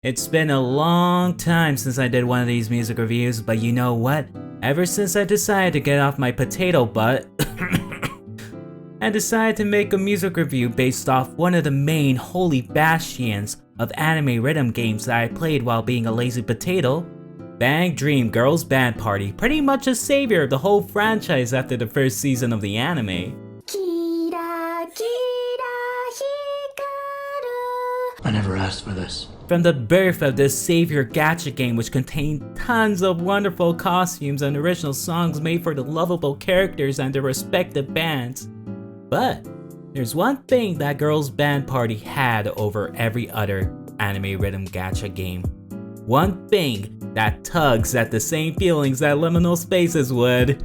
It's been a long time since I did one of these music reviews, but you know what? Ever since I decided to get off my potato butt and decided to make a music review based off one of the main holy bastions of anime rhythm games that I played while being a lazy potato, Bang Dream Girls Band Party, pretty much a savior of the whole franchise after the first season of the anime. I never asked for this. From the birth of this savior gacha game, which contained tons of wonderful costumes and original songs made for the lovable characters and their respective bands. But there's one thing that Girls Band Party had over every other anime rhythm gacha game. One thing that tugs at the same feelings that Liminal Spaces would.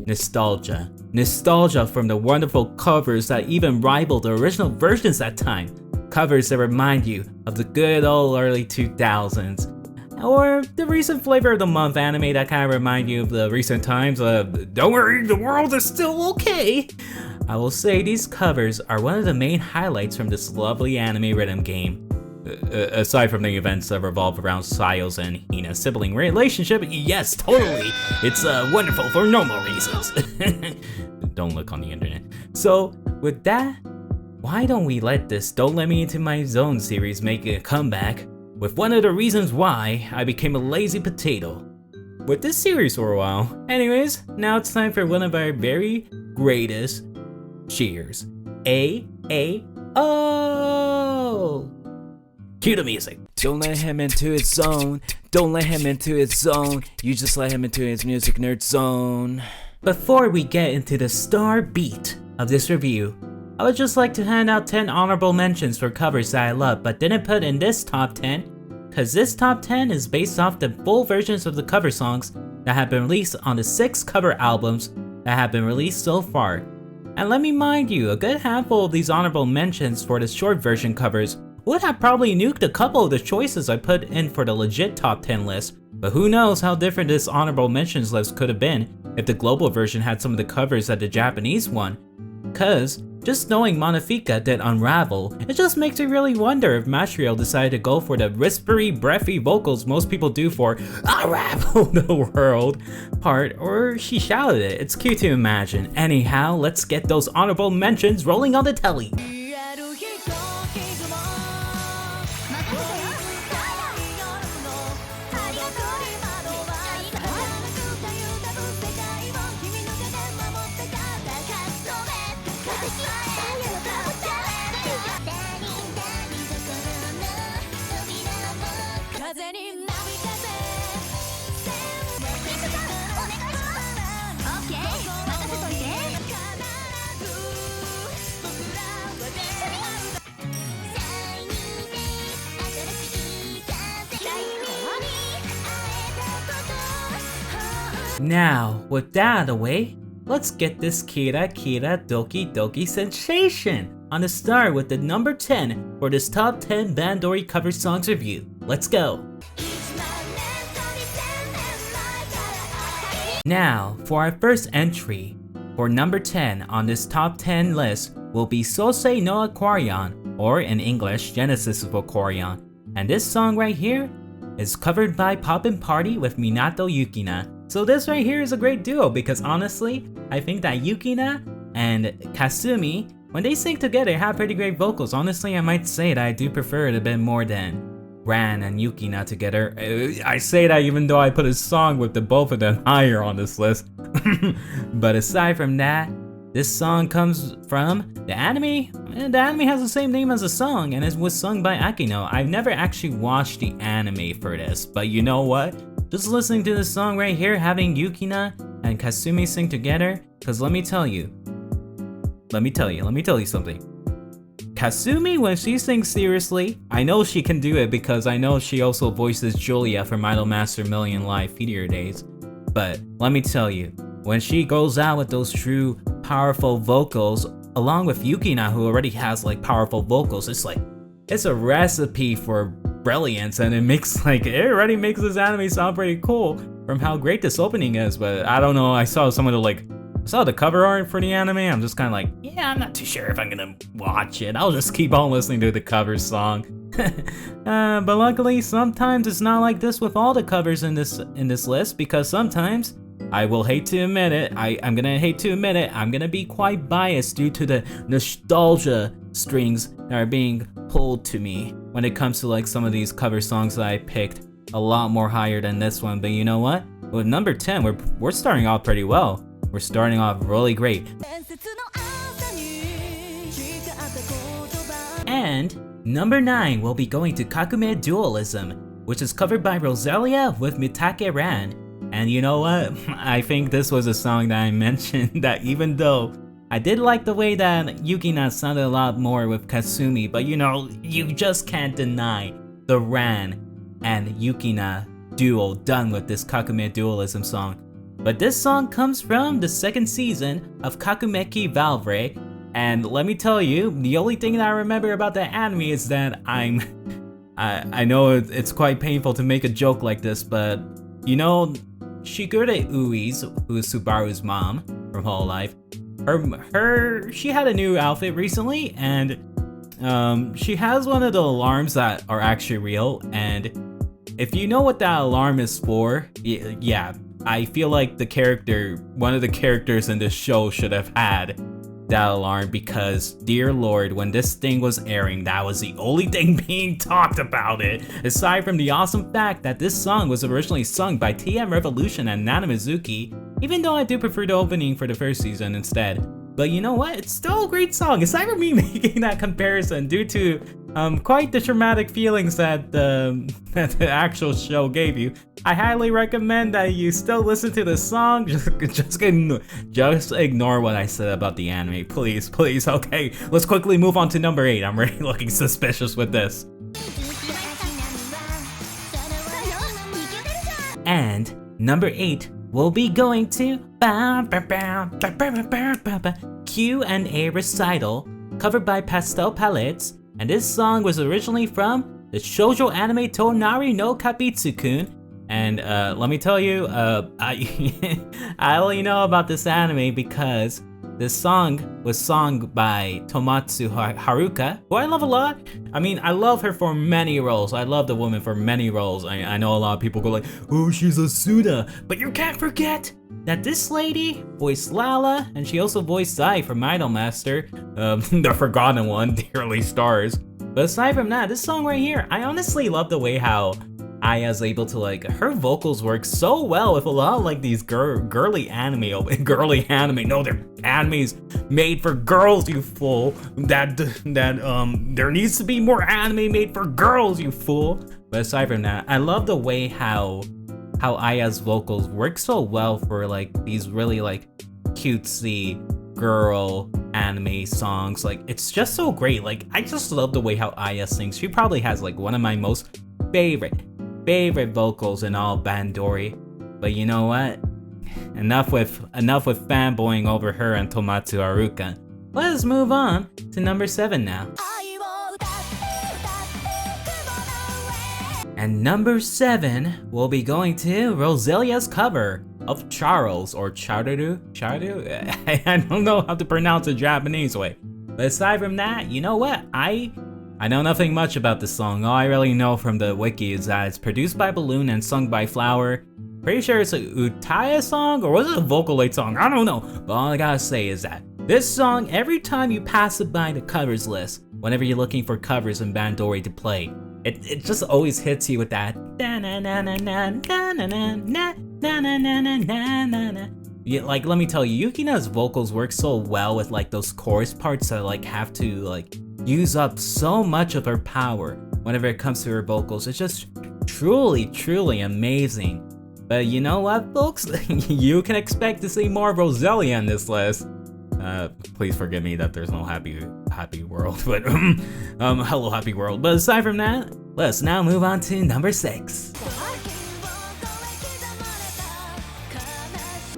Nostalgia. Nostalgia from the wonderful covers that even rivaled the original versions at time. Covers that remind you of the good old early 2000s. Or the recent flavor of the month anime that kind of remind you of the recent times of don't worry, the world is still okay. I will say these covers are one of the main highlights from this lovely anime rhythm game. Aside from the events that revolve around Sayo's and Hina's sibling relationship, yes, totally, it's wonderful for normal reasons. Don't look on the internet. So, with that, why don't we let this Don't Let Me Into My Zone series make a comeback with one of the reasons why I became a lazy potato with this series for a while. Anyways, now it's time for one of our very greatest cheers. A-A-O! Cue the music. Don't let him into his zone. Don't let him into his zone. You just let him into his music nerd zone. Before we get into the star beat of this review, I would just like to hand out 10 honorable mentions for covers that I love but didn't put in this top 10, cause this top 10 is based off the full versions of the cover songs that have been released on the 6 cover albums that have been released so far. And let me mind you, a good handful of these honorable mentions for the short version covers would have probably nuked a couple of the choices I put in for the legit top 10 list, but who knows how different this honorable mentions list could have been if the global version had some of the covers that the Japanese one. Cause, just knowing Monofika did Unravel, it just makes you really wonder if Masriel decided to go for the whispery, breathy vocals most people do for Unravel the World part, or she shouted it. It's cute to imagine. Anyhow, let's get those honorable mentions rolling on the telly. Now, with that out of the way, let's get this Kira Kira Doki Doki sensation on the start with the number 10 for this top 10 Bandori cover songs review. Let's go! Now, for our first entry, for number 10 on this top 10 list will be Sosei no Aquarion, or in English, Genesis of Aquarion. And this song right here is covered by Poppin' Party with Minato Yukina. So this right here is a great duo because honestly, I think that Yukina and Kasumi, when they sing together, have pretty great vocals. Honestly, I might say that I do prefer it a bit more than Ran and Yukina together. I say that even though I put a song with the both of them higher on this list. But aside from that, this song comes from the anime. The anime has the same name as the song and it was sung by Akino. I've never actually watched the anime for this, but you know what? Just listening to this song right here, having Yukina and Kasumi sing together, cause let me tell you something. Kasumi, when she sings seriously, I know she can do it because I know she also voices Julia from Idolmaster Million Live Meteor Days. But let me tell you, when she goes out with those true powerful vocals, along with Yukina who already has like powerful vocals, it's a recipe for brilliance, and it already makes this anime sound pretty cool from how great this opening is. But I don't know, I saw the cover art for the anime. I'm just kind of like, yeah, I'm not too sure if I'm gonna watch it. I'll just keep on listening to the cover song. But luckily, sometimes it's not like this with all the covers in this list, because sometimes I will hate to admit it. I'm gonna hate to admit it. I'm gonna be quite biased due to the nostalgia strings that are being pulled to me when it comes to like some of these cover songs that I picked a lot more higher than this one. But you know what? With number 10, we're starting off pretty well. We're starting off really great. And number 9 will be going to Kakume Dualism, which is covered by Rosalia with Mitake Ran. And you know what? I think this was a song that I mentioned that even though I did like the way that Yukina sounded a lot more with Kasumi, but you know, you just can't deny the Ran and Yukina duo done with this Kakume Dualism song. But this song comes from the second season of Kakumeki Valvre, and let me tell you, the only thing that I remember about the anime is that I know it's quite painful to make a joke like this, but you know, Shigure Uis, who is Subaru's mom from Hololive, she had a new outfit recently, and she has one of the alarms that are actually real, and if you know what that alarm is for, yeah, I feel like one of the characters in this show should have had that alarm, because dear lord, when this thing was airing, that was the only thing being talked about it, aside from the awesome fact that this song was originally sung by TM Revolution and Nana Mizuki, even though I do prefer the opening for the first season instead. But you know what, it's still a great song, aside from me making that comparison due to quite the traumatic feelings that that the actual show gave you. I highly recommend that you still listen to the song. Just ignore what I said about the anime, please. Okay, let's quickly move on to number 8. I'm already looking suspicious with this. And number 8 will be going to Q&A Recital, covered by Pastel Palettes. And this song was originally from the shoujo anime Tonari no Kabitsu-kun. And let me tell you, I only know about this anime because this song was sung by Tomatsu Haruka, who I love a lot. I mean, I love her for many roles. I love the woman for many roles. I know a lot of people go like, oh, she's a Suda. But you can't forget that this lady voiced Lala, and she also voiced Sai from Idolmaster, the forgotten one, Dearly Stars. But aside from that, this song right here, I honestly love the way how Aya's able to, like, her vocals work so well with a lot of like these girly anime. No, they're animes made for girls, you fool. That there needs to be more anime made for girls, you fool. But aside from that, I love the way how Aya's vocals work so well for like these really like cutesy girl anime songs. Like, it's just so great. Like, I just love the way how Aya sings. She probably has like one of my most favorite vocals in all Bandori. But you know what? Enough with fanboying over her and Tomatsu Haruka. Let's move on to number 7 now. And number 7 will be going to Rosalia's cover of Charles, or Charu? I don't know how to pronounce it Japanese way. But aside from that, you know what? I know nothing much about this song. All I really know from the wiki is that it's produced by Balloon and sung by Flower. Pretty sure it's a Utaya song, or was it a Vocaloid song? I don't know. But all I gotta say is that this song, every time you pass it by the covers list, whenever you're looking for covers in Bandori to play, it just always hits you with that. Yeah, like, let me tell you, Yukina's vocals work so well with like those chorus parts that like have to like use up so much of her power whenever it comes to her vocals. It's just truly amazing. But you know what, folks? You can expect to see more Rosalia on this list. Please forgive me that there's no happy world, but hello happy world. But aside from that, let's now move on to number 6.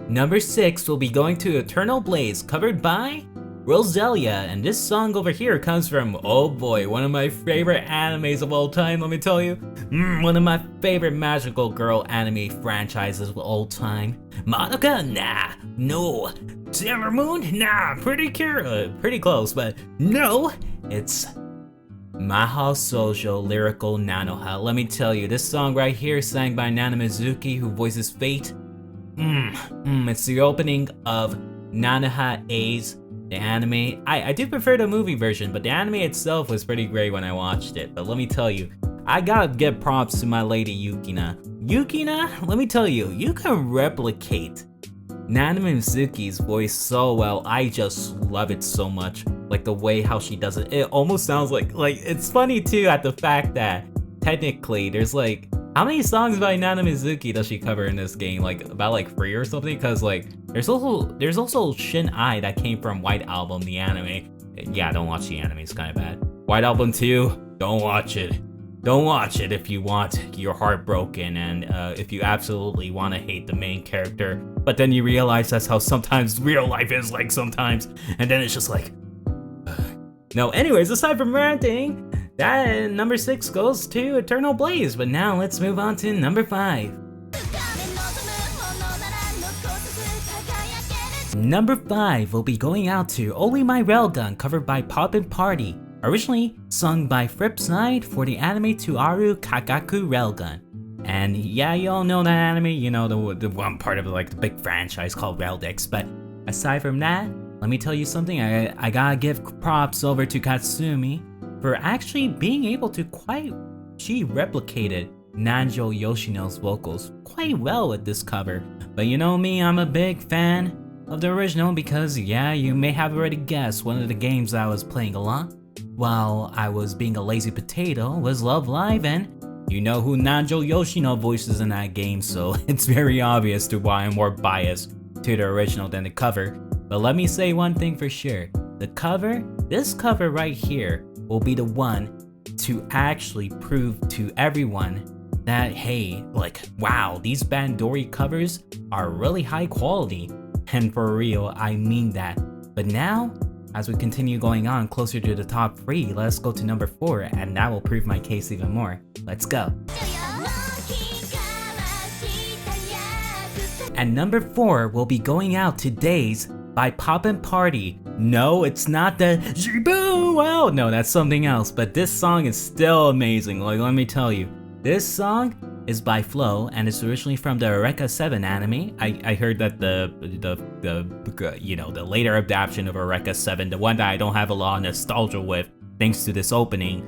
Number 6 will be going to Eternal Blaze, covered by Rosalia, and this song over here comes from, oh boy, one of my favorite animes of all time, let me tell you. One of my favorite magical girl anime franchises of all time. Madoka? Nah, no. Sailor Moon? Nah, pretty close, but no, it's Mahou Shoujo Lyrical Nanoha. Let me tell you, this song right here, sang by Nana Mizuki, who voices Fate. It's the opening of Nanoha A's, the anime. I do prefer the movie version, but the anime itself was pretty great when I watched it. But let me tell you, I gotta give props to my lady Yukina. Yukina, let me tell you, you can replicate Nana Mizuki's voice so well. I just love it so much. Like the way how she does it. It almost sounds like it's funny too at the fact that technically there's like, how many songs by Nana Mizuki does she cover in this game? Like about like 3 or something? Cause like there's also Shin Ai that came from White Album, the anime. Yeah, don't watch the anime, it's kinda bad. White Album 2, don't watch it. Don't watch it if you want your heart broken and if you absolutely want to hate the main character, but then you realize that's how sometimes real life is like sometimes, and then it's just like, no. Anyways, aside from ranting, that number 6 goes to Eternal Blaze, but now let's move on to number 5. Number 5 will be going out to Only My Railgun, covered by Poppin' Party. Originally sung by Flipside for the anime Tuaru Kagaku Railgun. And yeah, you all know that anime, you know, the one part of like the big franchise called Raildex. But aside from that, let me tell you something, I gotta give props over to Katsumi for actually being able to she replicated Nanjo Yoshino's vocals quite well with this cover. But you know me, I'm a big fan of the original because yeah, you may have already guessed, one of the games I was playing a lot while I was being a lazy potato was Love Live, and you know who Nanjo Yoshino voices in that game, so it's very obvious to why I'm more biased to the original than the cover. But let me say one thing for sure, this cover right here will be the one to actually prove to everyone that hey, like wow, these Bandori covers are really high quality, and for real, I mean that. But now, as we continue going on closer to the top 3, let's go to number 4, and that will prove my case even more. Let's go. And number 4 will be going out to Days by Poppin' Party. No, it's not the Jibu! Wow, no, that's something else, but this song is still amazing. Like, let me tell you, this song is by Flow, and it's originally from the Eureka 7 anime. I heard that the you know, the later adaptation of Eureka 7, the one that I don't have a lot of nostalgia with, thanks to this opening,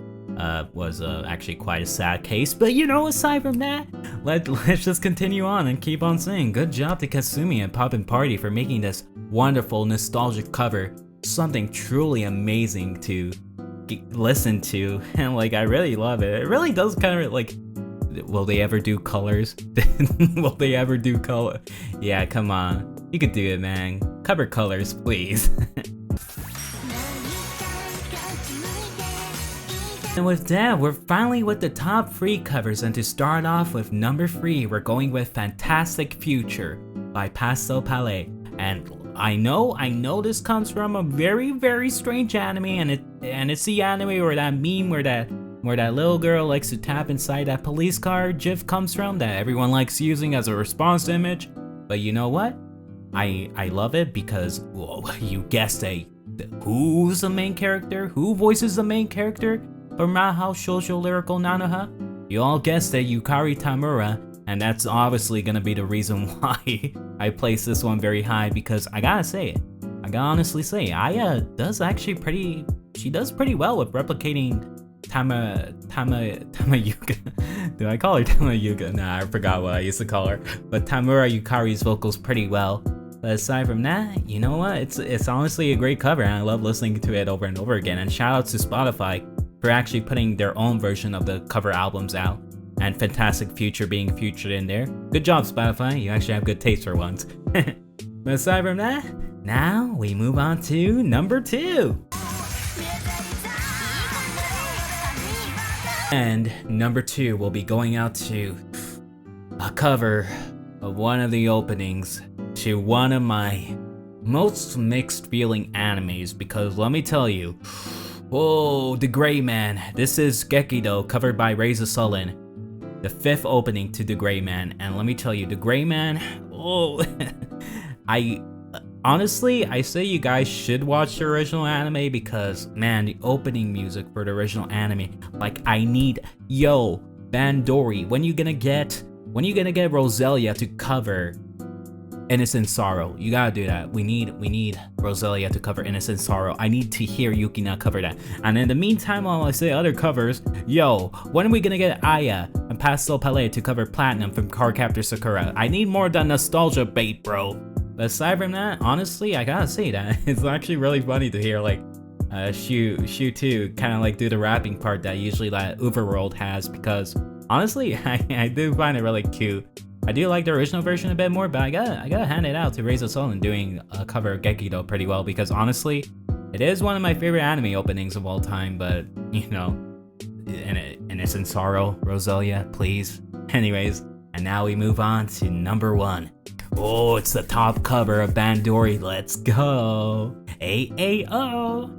was actually quite a sad case. But you know, aside from that, let's just continue on and keep on saying good job to Katsumi and Poppin' Party for making this wonderful nostalgic cover something truly amazing to listen to, and like I really love it. It really does kind of like, will they ever do colors? Will they ever do color? Yeah, come on. You could do it, man. Cover colors, please. And with that, we're finally with the top 3 covers, and to start off with number 3, we're going with Fantastic Future by Pastel Palette. And I know this comes from a very, very strange anime, and it's the anime or that meme where that little girl likes to tap inside that police car gif comes from, that everyone likes using as a response image. But you know what? I love it because, whoa, you guessed it. Who's the main character? Who voices the main character for Mahou Shoujo Lyrical Nanoha? You all guessed it, Yukari Tamura, and that's obviously gonna be the reason why I place this one very high, because I gotta say it. I gotta honestly say, Aya does actually she does pretty well with replicating Tamayuka. Do I call her Tamayuka? Nah, I forgot what I used to call her. But Tamura Yukari's vocals pretty well. But aside from that, you know what? It's honestly a great cover, and I love listening to it over and over again. And shout out to Spotify for actually putting their own version of the cover albums out, and Fantastic Future being featured in there. Good job, Spotify. You actually have good taste for once. But aside from that, now we move on to number 2. And number 2 will be going out to a cover of one of the openings to one of my most mixed feeling animes, because let me tell you, whoa, The Gray Man. This is Gekido, covered by Reza Sullen, the 5th opening to The Gray Man. And let me tell you, The Gray Man, oh, Honestly, I say you guys should watch the original anime because, man, the opening music for the original anime, like I need, yo, Bandori, when you gonna get Roselia to cover Innocent Sorrow? You gotta do that. We need Roselia to cover Innocent Sorrow. I need to hear Yukina cover that. And in the meantime, while I say other covers, yo, when are we gonna get Aya and Pastel Palais to cover Platinum from Cardcaptor Sakura? I need more than nostalgia bait, bro. But aside from that, honestly, I gotta say that it's actually really funny to hear like Shu 2 kind of like do the rapping part that usually that Overworld has, because honestly, I do find it really cute. I do like the original version a bit more, but I gotta hand it out to Reza Solon doing a cover of Gekido pretty well, because honestly, it is one of my favorite anime openings of all time. But you know, Innocent Sorrow, Roselia, please. Anyways, and now we move on to number 1. Oh, it's the top cover of Bandori. Let's go. AAO.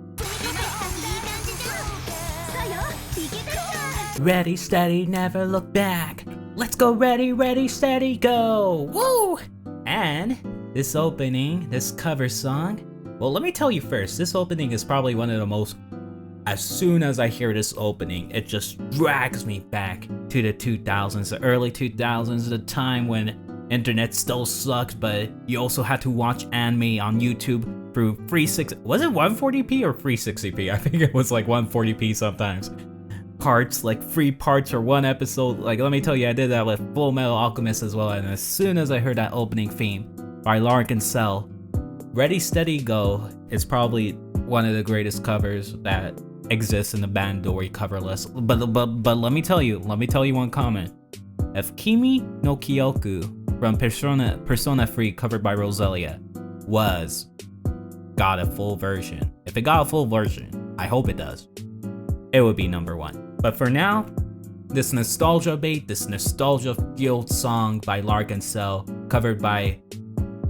Ready, steady, never look back. Let's go, ready, ready, steady, go. Woo! And this opening, this cover song, well, let me tell you first, this opening is probably one of the most, as soon as I hear this opening, it just drags me back to the 2000s, the early 2000s, the time when internet still sucked, but you also had to watch anime on YouTube through was it 140p or 360p? I think it was like 140p sometimes. Parts, like free parts or one episode. Like, let me tell you, I did that with Full Metal Alchemist as well, and as soon as I heard that opening theme by Larkin Cell, Ready Steady Go is probably one of the greatest covers that exists in the Bandori cover list. But let me tell you one comment. If Kimi no Kyoku from Persona 3 covered by Roselia got a full version, if it got a full version, I hope it does, it would be number 1. But for now, this nostalgia bait, this nostalgia fueled song by Larkin Cell, covered by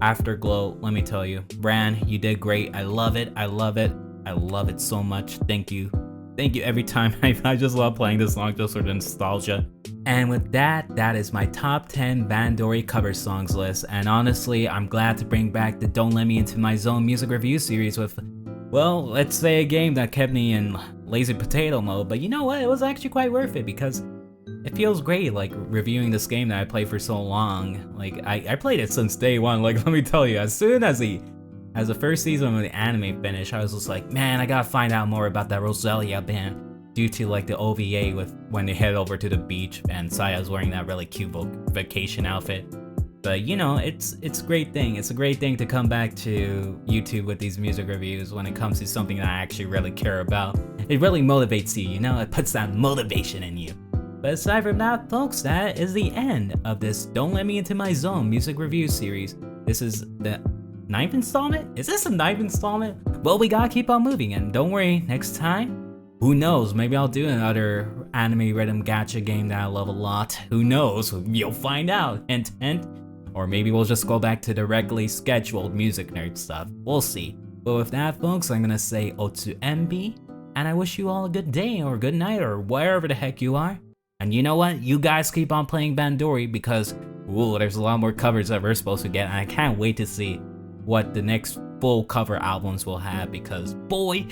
Afterglow, let me tell you, Bran, you did great. I love it. I love it. I love it so much. Thank you. Thank you every time. I just love playing this song just for the nostalgia. And with that, that is my top 10 Bandori cover songs list. And honestly, I'm glad to bring back the Don't Let Me Into My Zone music review series with, well, let's say a game that kept me in lazy potato mode. But you know what? It was actually quite worth it because it feels great, like reviewing this game that I played for so long. Like I played it since day one. Like, let me tell you, as soon as the first season of the anime finished, I was just like, man, I gotta find out more about that Roselia band. Due to like the OVA with when they head over to the beach and Saya's wearing that really cute vacation outfit. But you know, it's a great thing. It's a great thing to come back to YouTube with these music reviews when it comes to something that I actually really care about. It really motivates you, you know? It puts that motivation in you. But aside from that, folks, that is the end of this Don't Let Me Into My Zone music review series. This is the 9th installment? Is this the 9th installment? Well, we gotta keep on moving, and don't worry, next time, who knows, maybe I'll do another anime rhythm gacha game that I love a lot. Who knows, you'll find out, hint hint. Or maybe we'll just go back to the regularly scheduled music nerd stuff, we'll see. But with that, folks, I'm gonna say Otsu MB, and I wish you all a good day or good night or wherever the heck you are. And you know what, you guys keep on playing Bandori because, ooh, there's a lot more covers that we're supposed to get, and I can't wait to see what the next full cover albums will have, because boy,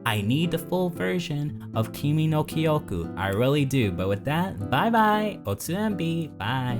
I need the full version of Kimi no Kyoku. I really do. But with that, bye bye, Otsu MB, bye.